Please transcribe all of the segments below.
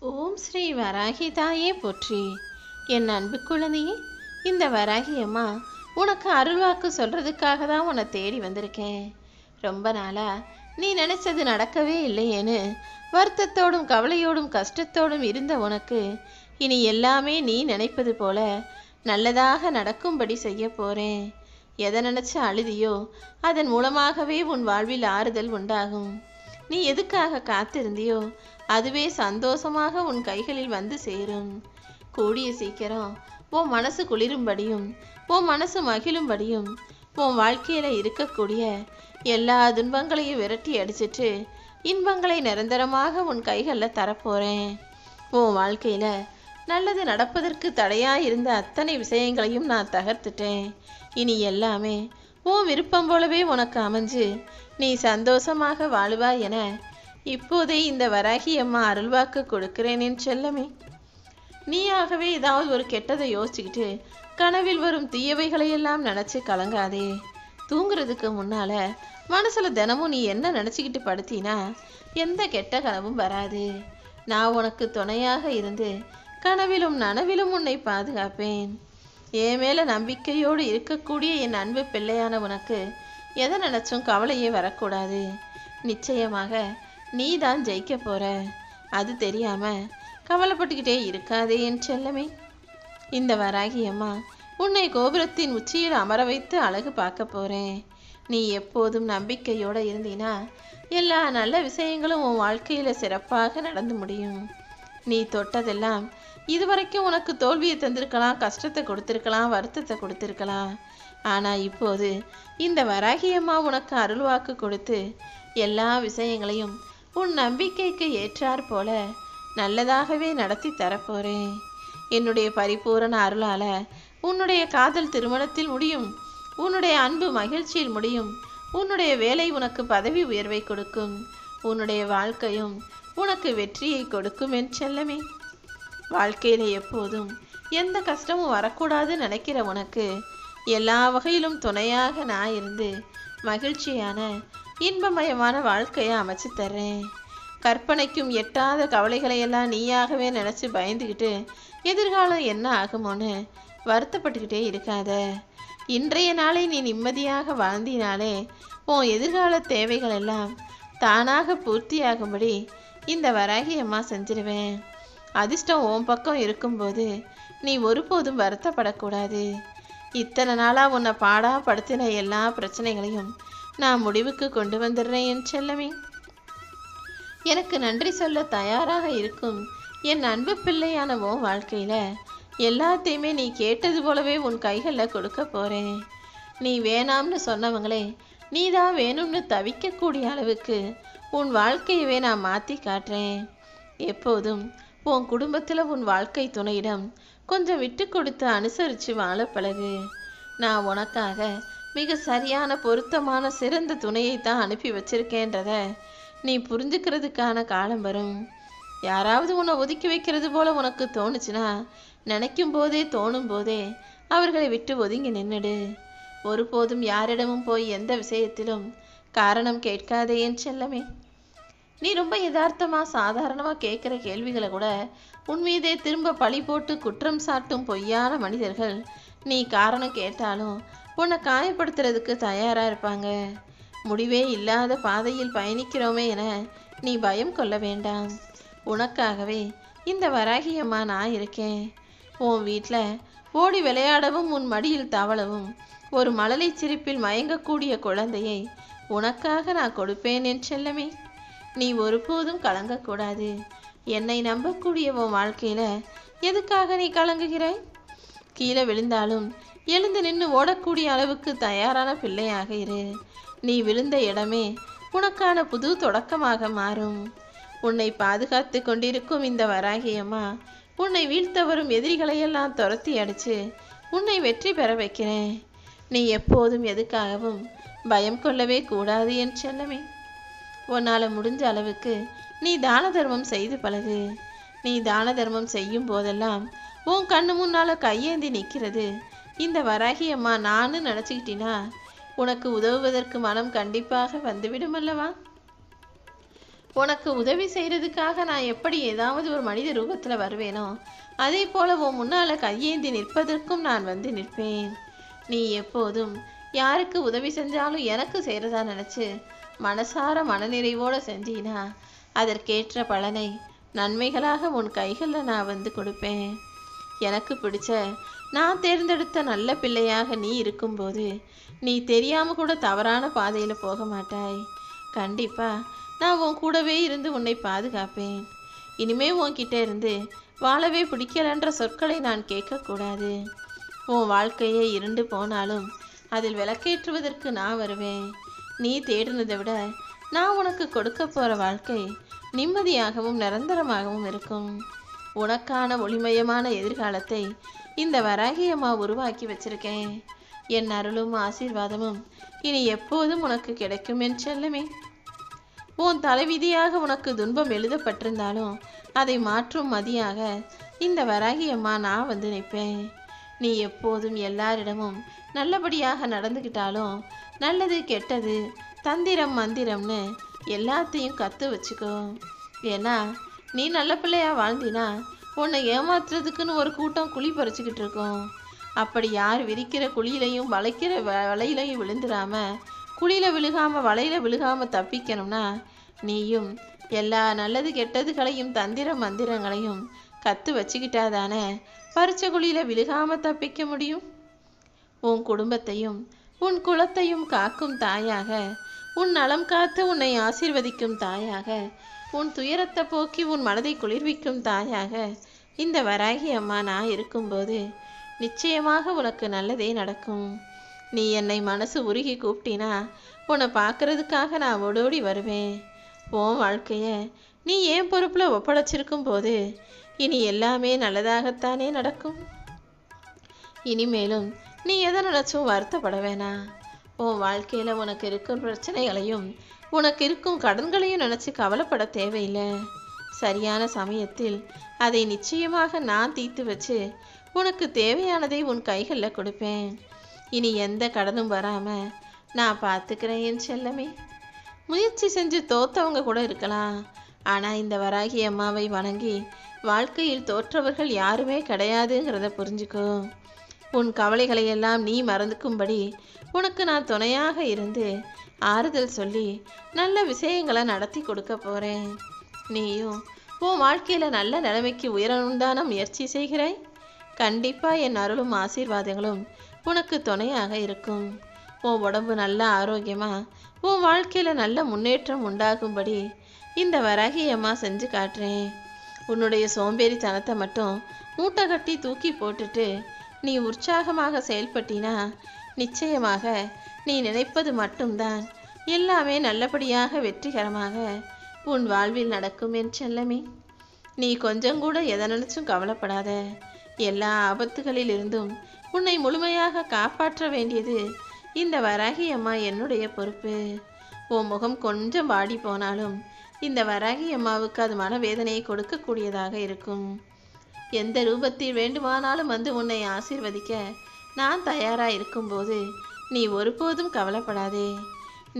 ஓம் ஸ்ரீ வராகி தாயே போற்றி. என் அன்பு குழந்தையே, இந்த வராகி அம்மா உனக்கு அருள்வாக்கு சொல்கிறதுக்காக தான் உன்னை தேடி வந்திருக்கேன். ரொம்ப நாளா நீ நினச்சது நடக்கவே இல்லையேன்னு வருத்தத்தோடும் கவலையோடும் கஷ்டத்தோடும் இருந்த உனக்கு இனி எல்லாமே நீ நினைப்பது போல நல்லதாக நடக்கும்படி செய்ய போகிறேன். எதை நினச்சி அழுதியோ அதன் மூலமாகவே உன் வாழ்வில் ஆறுதல் உண்டாகும். நீ எதுக்காக காத்திருந்தியோ அதுவே சந்தோஷமாக உன் கைகளில் வந்து சேரும். கூடிய சீக்கிரம் உன் மனசு குளிரும்படியும் உன் மனசு மகிழும்படியும் உன் வாழ்க்கையில் இருக்கக்கூடிய எல்லா துன்பங்களையும் விரட்டி அடிச்சிட்டு இன்பங்களை நிரந்தரமாக உன் கைகளில் தரப்போகிறேன். உன் வாழ்க்கையில் நல்லது நடப்பதற்கு தடையாக இருந்த அத்தனை விஷயங்களையும் நான் தகர்த்துட்டேன். இனி எல்லாமே உன் விருப்பம் போலவே உனக்கு அமைஞ்சு நீ சந்தோஷமாக வாழுவாய் என இப்போதே இந்த வராகி அம்மா அருள்வாக்கு கொடுக்கிறேன் என் செல்லமே. நீயாகவே ஏதாவது ஒரு கெட்டதை யோசிச்சுக்கிட்டு கனவில் வரும் தீயவைகளையெல்லாம் நினச்சி கலங்காதே. தூங்குறதுக்கு முன்னால் மனசில் தினமும் நீ என்ன நினச்சிக்கிட்டு படுத்தினா எந்த கெட்ட கனவும் வராது. நான் உனக்கு துணையாக இருந்து கனவிலும் நனவிலும் உன்னை பாதுகாப்பேன். என் மேலே நம்பிக்கையோடு இருக்கக்கூடிய என் அன்பு பிள்ளையான உனக்கு எதை நினச்சும் கவலையே வரக்கூடாது. நிச்சயமாக நீ தான் ஜெயிக்க போகிற. அது தெரியாமல் கவலைப்பட்டுக்கிட்டே இருக்காதே என் செல்லமே. இந்த வராகி அம்மா உன்னை கோபுரத்தின் உச்சியில் அமர வைத்து அழகு பார்க்க போகிறேன். நீ எப்போதும் நம்பிக்கையோடு இருந்தீனா எல்லா நல்ல விஷயங்களும் உன் வாழ்க்கையில் சிறப்பாக நடந்து முடியும். நீ தொட்டதெல்லாம் இதுவரைக்கும் உனக்கு தோல்வியை தந்திருக்கலாம், கஷ்டத்தை கொடுத்துருக்கலாம், வருத்தத்தை கொடுத்துருக்கலாம். ஆனால் இப்போது இந்த வராகி அம்மா உனக்கு அருள்வாக்கு கொடுத்து எல்லா விஷயங்களையும் உன் நம்பிக்கைக்கு ஏற்றாற் போல நல்லதாகவே நடத்தி தரப்போகிறேன். என்னுடைய பரிபூரண அருளால் உன்னுடைய காதல் திருமணத்தில் முடியும், உன்னுடைய அன்பு மகிழ்ச்சியில் முடியும், உன்னுடைய வேலை உனக்கு பதவி உயர்வை கொடுக்கும், உன்னுடைய வாழ்க்கையும் உனக்கு வெற்றியை கொடுக்கும் என் செல்லமே. வாழ்க்கையில் எப்போதும் எந்த கஷ்டமும் வரக்கூடாதுன்னு நினைக்கிற உனக்கு எல்லா வகையிலும் துணையாக நான் இருந்து மகிழ்ச்சியான இன்பமயமான வாழ்க்கையை அமைச்சு தர்றேன். கற்பனைக்கும் எட்டாத கவலைகளையெல்லாம் நீயாகவே நினச்சி பயந்துக்கிட்டு எதிர்காலம் என்ன ஆகுமோன்னு வருத்தப்பட்டுக்கிட்டே இருக்காத. இன்றைய நாளை நீ நிம்மதியாக வாழ்ந்தினாலே உன் எதிர்கால தேவைகள் எல்லாம் தானாக பூர்த்தியாகும்படி இந்த வராகி அம்மா செஞ்சிருவேன். அதிர்ஷ்டம் உன் பக்கம் இருக்கும்போது நீ ஒருபோதும் வருத்தப்படக்கூடாது. இத்தனை நாளாக உன்னை பாடாப்படுத்தின எல்லா பிரச்சனைகளையும் நான் முடிவுக்கு கொண்டு வந்துடுறேன் என் செல்லமே. எனக்கு நன்றி சொல்ல தயாராக இருக்கும் என் அன்பு பிள்ளையான உன் வாழ்க்கையில் எல்லாத்தையுமே நீ கேட்டது போலவே உன் கைகளில் கொடுக்க போகிறேன். நீ வேணாம்னு சொன்னவங்களே நீ தான் வேணும்னு தவிக்கக்கூடிய அளவுக்கு உன் வாழ்க்கையவே நான் மாற்றி காட்டுறேன். எப்போதும் உன் குடும்பத்தில் உன் வாழ்க்கை துணையிடம் கொஞ்சம் விட்டு கொடுத்து அனுசரித்து வாழ பழகு. நான் உனக்காக மிக சரியான பொருத்தமான சிறந்த துணையை தான் அனுப்பி வச்சிருக்கேன்றத நீ புரிஞ்சுக்கிறதுக்கான காலம் வரும். யாராவது உன்னை ஒதுக்கி வைக்கிறது போல உனக்கு தோணுச்சுன்னா நினைக்கும் போதே தோணும் போதே அவர்களை விட்டு ஒதுங்கி நின்றுடு. ஒருபோதும் யாரிடமும் போய் எந்த விஷயத்திலும் காரணம் கேட்காதே என் செல்லமே. நீ ரொம்ப யதார்த்தமாக சாதாரணமாக கேட்குற கேள்விகளை கூட உன் மீதே திரும்ப பழி போட்டு குற்றம் சாட்டும் பொய்யான மனிதர்கள் நீ காரணம் கேட்டாலும் உன்னை காயப்படுத்துறதுக்கு தயாராக இருப்பாங்க. முடிவே இல்லாத பாதையில் பயணிக்கிறோமே என நீ பயம் கொள்ள வேண்டாம். உனக்காகவே இந்த வராகி அம்மா நான் இருக்கேன். உன் வீட்டில் ஓடி விளையாடவும் உன் மடியில் தவளவும் ஒரு மழலை சிரிப்பில் மயங்கக்கூடிய குழந்தையை உனக்காக நான் கொடுப்பேன் என் செல்லமே. நீ ஒருபோதும் கலங்கக்கூடாது. என்னை நம்பக்கூடிய உன் வாழ்க்கையில் எதுக்காக நீ கலங்குகிறாய்? கீழே விழுந்தாலும் எழுந்து நின்று ஓடக்கூடிய அளவுக்கு தயாரான பிள்ளையாக இரு. நீ விழுந்த இடமே உனக்கான புது தொடக்கமாக மாறும். உன்னை பாதுகாத்து கொண்டிருக்கும் இந்த வராகி அம்மா உன்னை வீழ்த்த வரும் எதிரிகளையெல்லாம் துரத்தி அடித்து உன்னை வெற்றி பெற வைக்கிறேன். நீ எப்போதும் எதுக்காகவும் பயம் கொள்ளவே கூடாது என் செல்லமே. உன்னால் முடிஞ்ச அளவுக்கு நீ தான தர்மம் செய்து பழகு. நீ தான தர்மம் செய்யும் போதெல்லாம் உன் கண்ணு முன்னால் கையேந்தி நிற்கிறது இந்த வராகி அம்மா நான் நினச்சிக்கிட்டினா உனக்கு உதவுவதற்கு மனம் கண்டிப்பாக வந்துவிடும் அல்லவா? உனக்கு உதவி செய்கிறதுக்காக நான் எப்படி ஏதாவது ஒரு மனித ரூபத்தில் வருவேனோ அதே போல உன் முன்னால் கையேந்தி நிற்பதற்கும் நான் வந்து நிற்பேன். நீ எப்போதும் யாருக்கு உதவி செஞ்சாலும் எனக்கு செய்கிறதா நினச்சி மனசார மனநிறைவோடு செஞ்சீனா அதற்கேற்ற பலனை நன்மைகளாக உன் கைகளில் நான் வந்து கொடுப்பேன். எனக்கு பிடிச்ச நான் தேர்ந்தெடுத்த நல்ல பிள்ளையாக நீ இருக்கும்போது நீ தெரியாமல் கூட தவறான பாதையில் போக மாட்டாய். கண்டிப்பாக நான் உன் கூடவே இருந்து உன்னை பாதுகாப்பேன். இனிமே உன்கிட்ட இருந்து வாழவே பிடிக்கலன்ற சொற்களை நான் கேட்கக்கூடாது. உன் வாழ்க்கையே இருண்டு போனாலும் அதில் விளக்கேற்றுவதற்கு நான் வருவேன். நீ தேடினதை விட நான் உனக்கு கொடுக்க போகிற வாழ்க்கை நிம்மதியாகவும் நிரந்தரமாகவும் இருக்கும். உனக்கான ஒளிமயமான எதிர்காலத்தை இந்த வராகி அம்மா உருவாக்கி வச்சிருக்கேன். என் அருளும் ஆசீர்வாதமும் இனி எப்போதும் உனக்கு கிடைக்கும் என் செல்லமே. உன் தலைவிதியாக உனக்கு துன்பம் எழுதப்பட்டிருந்தாலும் அதை மாற்றும் மதியாக இந்த வராகி அம்மா நான் வந்து நிற்பேன். நீ எப்போதும் எல்லாரிடமும் நல்லபடியாக நடந்துக்கிட்டாலும் நல்லது கெட்டது தந்திரம் மந்திரம்னு எல்லாத்தையும் கற்று வச்சுக்கோ. ஏன்னா நீ நல்ல பிள்ளையா வாழ்ந்தினா உன்னை ஏமாத்துறதுக்குன்னு ஒரு கூட்டம் குழி பறிச்சுக்கிட்டு இருக்கோம். அப்படி யார் விரிக்கிற குழியிலையும் வளைக்கிற வலையிலையும் விழுந்துடாம குழியில் விழுகாமல் வலையில் விழுகாமல் தப்பிக்கணும்னா நீயும் எல்லா நல்லது கெட்டதுகளையும் தந்திர மந்திரங்களையும் கற்று வச்சுக்கிட்டாதானே பறிச்ச குழியில் விழுகாமல் தப்பிக்க முடியும். உன் குடும்பத்தையும் உன் குலத்தையும் காக்கும் தாயாக, உன் நலம் காத்து உன்னை ஆசீர்வதிக்கும் தாயாக, உன் துயரத்தை போக்கி உன் மனதை குளிர்விக்கும் தாயாக இந்த வராகி அம்மா நான் இருக்கும்போது நிச்சயமாக உனக்கு நல்லதே நடக்கும். நீ என்னை மனசு உருகி கூப்பிட்டினா உன்னை பார்க்கறதுக்காக நான் ஓடோடி வருவேன். உன் வாழ்க்கைய நீ ஏன் பொறுப்பில் ஒப்படைச்சிருக்கும் போது இனி எல்லாமே நல்லதாகத்தானே நடக்கும். இனிமேலும் நீ எதை நினச்சும் வருத்தப்பட வேணாம். உன் வாழ்க்கையில் உனக்கு இருக்கும் பிரச்சனைகளையும் உனக்கு இருக்கும் கடன்களையும் நினச்சி கவலைப்பட தேவையில்லை. சரியான சமயத்தில் அதை நிச்சயமாக நான் தீர்த்து வச்சு உனக்கு தேவையானதை உன் கைகளில் கொடுப்பேன். இனி எந்த கடனும் வராமல் நான் பார்த்துக்கிறேன் என் செல்லமே. முயற்சி செஞ்சு தோற்றவங்க கூட இருக்கலாம். ஆனால் இந்த வராகி அம்மாவை வணங்கி வாழ்க்கையில் தோற்றவர்கள் யாருமே கிடையாதுங்கிறத புரிஞ்சுக்கோ. உன் கவலைகளையெல்லாம் நீ மறந்துக்கும்படி உனக்கு நான் துணையாக இருந்து ஆறுதல் சொல்லி நல்ல விஷயங்களை நடத்தி கொடுக்க போகிறேன். நீயும் உன் வாழ்க்கையில் நல்ல நிலைமைக்கு உயரணும்தான முயற்சி செய்கிறாய். கண்டிப்பாக என் அருளும் ஆசீர்வாதங்களும் உனக்கு துணையாக இருக்கும். உன் உடம்பு நல்ல ஆரோக்கியமாக உன் வாழ்க்கையில் நல்ல முன்னேற்றம் உண்டாகும்படி இந்த வராகி அம்மா செஞ்சு காட்டுறேன். உன்னுடைய சோம்பேறித்தனத்தை மட்டும் மூட்டை கட்டி தூக்கி போட்டுட்டு நீ உற்சாகமாக செயல்பட்டினா நிச்சயமாக நீ நினைப்பது மட்டும்தான் எல்லாமே நல்லபடியாக வெற்றிகரமாக உன் வாழ்வில் நடக்கும் என் செல்லமே. நீ கொஞ்சம் கூட எதை நினைச்சும் கவலைப்படாத. எல்லா ஆபத்துகளிலிருந்தும் உன்னை முழுமையாக காப்பாற்ற வேண்டியது இந்த வராகி அம்மா என்னுடைய பொறுப்பு. உன் முகம் கொஞ்சம் வாடி போனாலும் இந்த வராகி அம்மாவுக்கு அது மனவேதனையை கொடுக்கக்கூடியதாக இருக்கும். எந்த ரூபத்தில் வேண்டுமானாலும் வந்து உன்னை ஆசீர்வதிக்க நான் தயாராக இருக்கும்போது நீ ஒருபோதும் கவலைப்படாதே.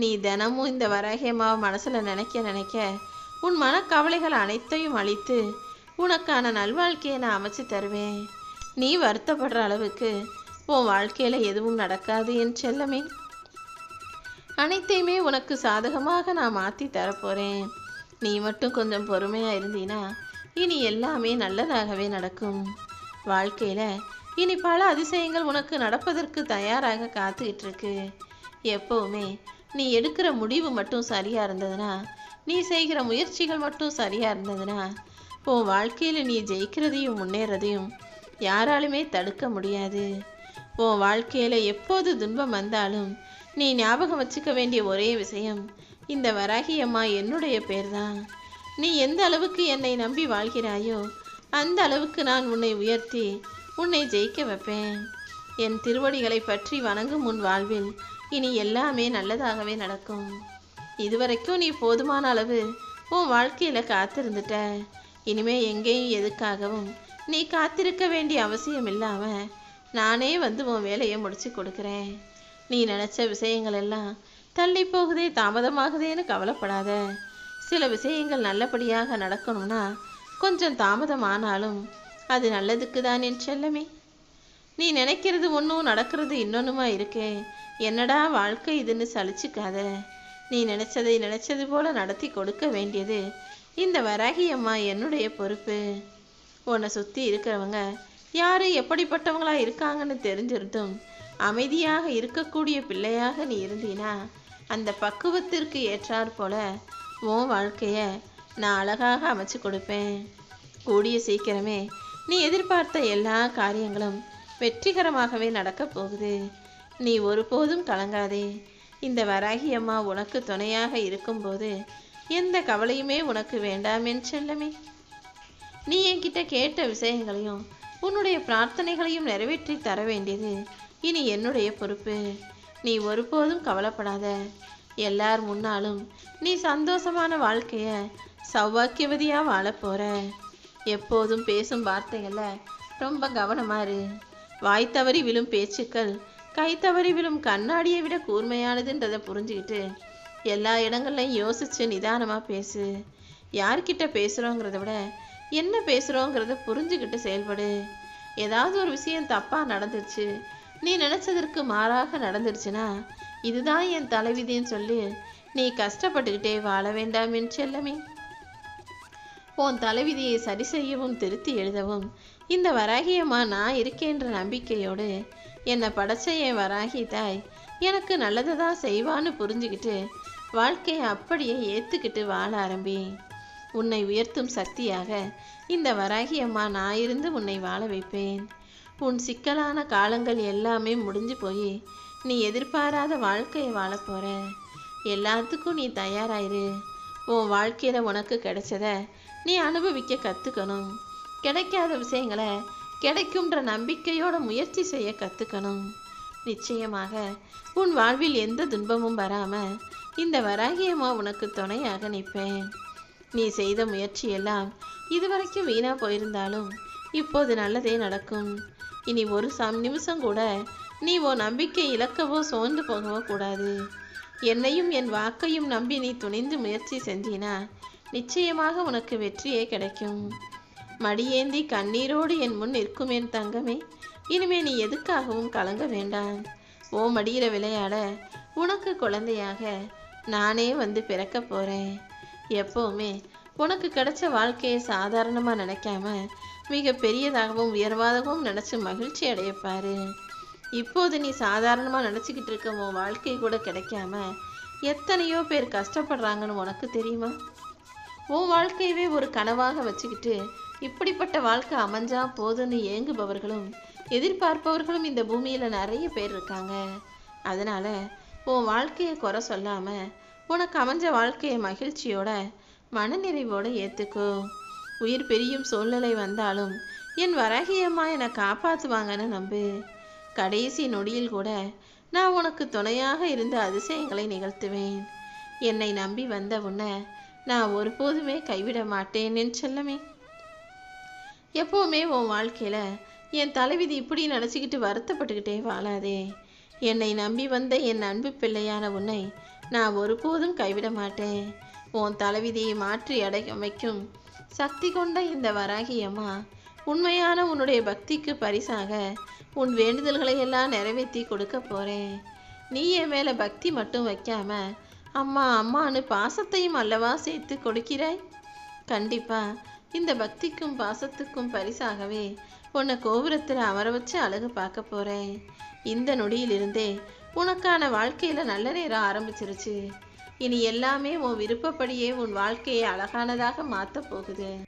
நீ தினமும் இந்த வராகி அம்மாவை மனசில் நினைக்க உன் மனக்கவலைகள் அனைத்தையும் அழித்து உனக்கான நல்வாழ்க்கையை நான் அமைச்சு தருவேன். நீ வருத்தப்படுற அளவுக்கு உன் வாழ்க்கையில் எதுவும் நடக்காது என் செல்லமே. அனைத்தையுமே உனக்கு சாதகமாக நான் மாற்றி தரப்போகிறேன். நீ மட்டும் கொஞ்சம் பொறுமையாக இருந்தீனா இனி எல்லாமே நல்லதாகவே நடக்கும். வாழ்க்கையில் இனி பல அதிசயங்கள் உனக்கு நடப்பதற்கு தயாராக காத்துக்கிட்டு இருக்கு. எப்போவுமே நீ எடுக்கிற முடிவு மட்டும் சரியாக இருந்ததுன்னா, நீ செய்கிற முயற்சிகள் மட்டும் சரியாக இருந்ததுன்னா உன் வாழ்க்கையில் நீ ஜெயிக்கிறதையும் முன்னேறதையும் யாராலுமே தடுக்க முடியாது. உன் வாழ்க்கையில் எப்போது துன்பம் வந்தாலும் நீ ஞாபகம் வச்சுக்க வேண்டிய ஒரே விஷயம் இந்த வராகி அம்மா என்னுடைய பேர் தான். நீ எந்த அளவுக்கு என்னை நம்பி வாழ்கிறாயோ அந்த அளவுக்கு நான் உன்னை உயர்த்தி உன்னை ஜெயிக்க வைப்பேன். என் திருவடிகளை பற்றி வணங்கும் உன் வாழ்வில் இனி எல்லாமே நல்லதாகவே நடக்கும். இதுவரைக்கும் நீ போதுமான அளவு உன் வாழ்க்கையில் காத்திருந்துட்ட. இனிமே எங்கேயும் எதுக்காகவும் நீ காத்திருக்க வேண்டிய அவசியம் இல்லாமல் நானே வந்து உன் வேலையை முடிச்சு கொடுக்குறேன். நீ நினச்ச விஷயங்கள் எல்லாம் தள்ளி போகுதே தாமதமாகுதேன்னு கவலைப்படாத. சில விஷயங்கள் நல்லபடியாக நடக்கணும்னா கொஞ்சம் தாமதமானாலும் அது நல்லதுக்கு தான் என் செல்லமே. நீ நினைக்கிறது ஒன்றும் நடக்கிறது இன்னொன்றுமா இருக்கே, என்னடா வாழ்க்கை இதுன்னு சலிச்சுக்காத. நீ நினைச்சது போல நடத்தி கொடுக்க வேண்டியது இந்த வராகி அம்மா என்னுடைய பொறுப்பு. உன்னை சுற்றி இருக்கிறவங்க யாரு எப்படிப்பட்டவங்களா இருக்காங்கன்னு தெரிஞ்சிருந்தும் அமைதியாக இருக்கக்கூடிய பிள்ளையாக நீ இருந்தீனா அந்த பக்குவத்திற்கு ஏற்றாற் போல உன் வாழ்க்கைய நான் அழகாக அமைச்சு கொடுப்பேன். கூடிய சீக்கிரமே நீ எதிர்பார்த்த எல்லா காரியங்களும் வெற்றிகரமாகவே நடக்கப் போகுது. நீ ஒருபோதும் கலங்காதே. இந்த வராகி அம்மா உனக்கு துணையாக இருக்கும்போது எந்த கவலையுமே உனக்கு வேண்டாம் என் செல்லமே. நீ என்கிட்ட கேட்ட விஷயங்களையும் உன்னுடைய பிரார்த்தனைகளையும் நிறைவேற்றி தர வேண்டியது இனி என்னுடைய பொறுப்பு. நீ ஒருபோதும் கவலைப்படாத. எல்லார் முன்னாலும் நீ சந்தோஷமான வாழ்க்கைய சௌபாக்கியவதியா வாழப் போற. எப்போதும் பேசும் வார்த்தைகள்ல ரொம்ப கவனமா இரு. வாய் தவறி விழும் பேச்சுக்கள் கை தவறி விழும் கண்ணாடியை விட கூர்மையானதுன்றதை புரிஞ்சுக்கிட்டு எல்லா இடங்கள்லையும் யோசிச்சு நிதானமா பேசு. யார்கிட்ட பேசுறோங்கிறத விட என்ன பேசுறோங்கிறத புரிஞ்சுக்கிட்டு செயல்படு. ஏதாவது ஒரு விஷயம் தப்பா நடந்துருச்சு, நீ நினைச்சதற்கு மாறாக நடந்துருச்சுன்னா இதுதான் என் தலைவிதின்னு சொல்லி நீ கஷ்டப்பட்டுக்கிட்டே வாழ வேண்டாம் என் செல்லமே. உன் தலைவிதியை சரி செய்யவும் திருத்தி எழுதவும் இந்த வராகியம்மா நான் இருக்கேன்ற நம்பிக்கையோடு என்னை படைச்ச என் வராகி தாய் எனக்கு நல்லதை தான் செய்வான்னு புரிஞ்சுக்கிட்டு வாழ்க்கையை அப்படியே ஏற்றுக்கிட்டு வாழ ஆரம்பி. உன்னை உயர்த்தும் சக்தியாக இந்த வராகியம்மா நான் இருந்து உன்னை வாழ வைப்பேன். உன் சிக்கலான காலங்கள் எல்லாமே முடிஞ்சு போய் நீ எதிர்பாராத வாழ்க்கையை வாழ போற. எல்லாத்துக்கும் நீ தயாராயிரு. உன் வாழ்க்கையில உனக்கு கிடைச்சத நீ அனுபவிக்க கற்றுக்கணும். கிடைக்காத விஷயங்களை கிடைக்கும்ன்ற நம்பிக்கையோட முயற்சி செய்ய கற்றுக்கணும். நிச்சயமாக உன் வாழ்வில் எந்த துன்பமும் வராம இந்த வராகியம்மா உனக்கு துணையாக நிற்பேன். நீ செய்த முயற்சியெல்லாம் இதுவரைக்கும் வீணா போயிருந்தாலும் இப்போது நல்லதே நடக்கும். இனி ஒரு நிமிஷம் கூட நீ உன் நம்பிக்கை இழக்கவோ சோர்ந்து போகவோ கூடாது. என்னையும் என் வாக்கையும் நம்பி நீ துணிந்து முயற்சி செஞ்சினா நிச்சயமாக உனக்கு வெற்றியே கிடைக்கும். மடியேந்தி கண்ணீரோடு என் முன் நிற்கும் என் தங்கமே, இனிமே நீ எதுக்காகவும் கலங்க வேண்டாம். ஓ மடியில விளையாட உனக்கு குழந்தையாக நானே வந்து பிறக்க போறேன். எப்பவுமே உனக்கு கிடைச்ச வாழ்க்கையை சாதாரணமாக நினைக்காம மிக பெரியதாகவும் உயர்வாகவும் நினச்சி மகிழ்ச்சி அடையப்பாரு. இப்போது நீ சாதாரணமாக நினச்சிக்கிட்டு இருக்க உன் வாழ்க்கை கூட கிடைக்காம எத்தனையோ பேர் கஷ்டப்படுறாங்கன்னு உனக்கு தெரியுமா? உன் வாழ்க்கையவே ஒரு கனவாக வச்சுக்கிட்டு இப்படிப்பட்ட வாழ்க்கை அமைஞ்சா போதுன்னு ஏங்குபவர்களும் எதிர்பார்ப்பவர்களும் இந்த பூமியில் நிறைய பேர் இருக்காங்க. அதனால உன் வாழ்க்கையை குறை சொல்லாம உனக்கு அமைஞ்ச வாழ்க்கையை மகிழ்ச்சியோட மனநிறைவோடு ஏற்றுக்கோ. உயிர் பிரியும் சூழ்நிலை வந்தாலும் என் வராகியம்மா என்னை காப்பாற்றுவாங்கன்னு நம்பு. கடைசி நொடியில் கூட நான் உனக்கு துணையாக இருந்த அதிசயங்களை நிகழ்த்துவேன். என்னை நம்பி வந்த உன்னை நான் ஒருபோதுமே கைவிட மாட்டேன் என் செல்லமே. எப்போவுமே உன் வாழ்க்கையில் என் தலைவிதி இப்படி நினச்சிக்கிட்டு வருத்தப்பட்டுக்கிட்டே வாழாதே. என்னை நம்பி வந்த என் அன்பு பிள்ளையான உன்னை நான் ஒருபோதும் கைவிட மாட்டேன். உன் தலைவிதியை மாற்றி அமைக்கும் சக்தி கொண்ட இந்த வராகியம்மா உண்மையான உன்னுடைய பக்திக்கு பரிசாக உன் வேண்டுதல்களை எல்லாம் நிறைவேற்றி கொடுக்க போகிறேன். நீ என் மேலே பக்தி மட்டும் வைக்காம அம்மா அம்மானு பாசத்தையும் அல்லவா சேர்த்து கொடுக்கிறாய். கண்டிப்பாக இந்த பக்திக்கும் பாசத்துக்கும் பரிசாகவே உன்னை கோபுரத்தில் அமர வச்சு அழகு பார்க்க போகிறேன். இந்த நொடியிலிருந்தே உனக்கான வாழ்க்கையில் நல்ல நேரம் ஆரம்பிச்சிருச்சு. இனி எல்லாமே உன் விருப்பப்படியே உன் வாழ்க்கையை அழகானதாக மாற்ற போகுது.